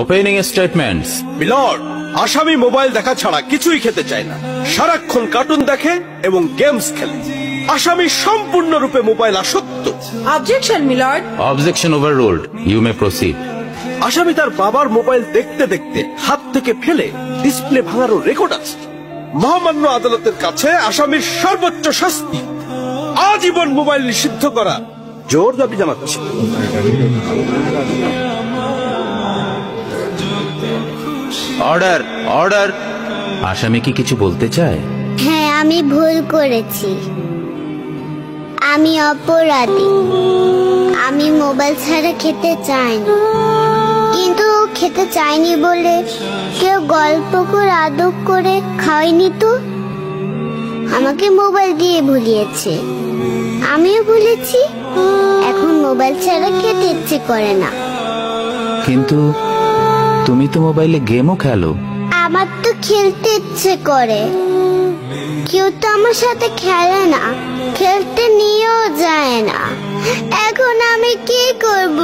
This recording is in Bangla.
Opening statements. মিলর্ড, আসামি মোবাইল দেখা ছাড়া কিছুই খেতে চায় না, সারাক্ষণ কার্টুন দেখে এবং গেমস খেলে। আসামি সম্পূর্ণরূপে মোবাইল আসক্ত। Objection milord. Objection overruled, you may proceed. আসামি তার বাবার মোবাইল দেখতে দেখতে হাত থেকে ফেলে ডিসপ্লে ভাঙারও রেকর্ড আছে। মহামান্য আদালতের কাছে আসামির সর্বোচ্চ শাস্তি আজীবন মোবাইল নিষিদ্ধ করা জোর দাবি জানাচ্ছে। Order, order. আসামি কি কিছু বলতে চায়? হ্যাঁ, আমি ভুল করেছি, আমি অপরাধী। আমি মোবাইল ছাড়া খেতে চাইনি, কিন্তু খেতে চাইনি বলে কেউ গল্প করে আদব করে খাওয়াইনি তো। আমাকে মোবাইল দিয়ে ভুলিয়েছে, আমিও ভুলেছি। এখন মোবাইল ছাড়া খেতে ইচ্ছে করে না। কিন্তু তুমি তো মোবাইলে গেমও খেলো। আমার তো খেলতে ইচ্ছে করে, কেউ তো আমার সাথে খেলে না, খেলতে নিয়েও যায় না। এখন আমি কি করব?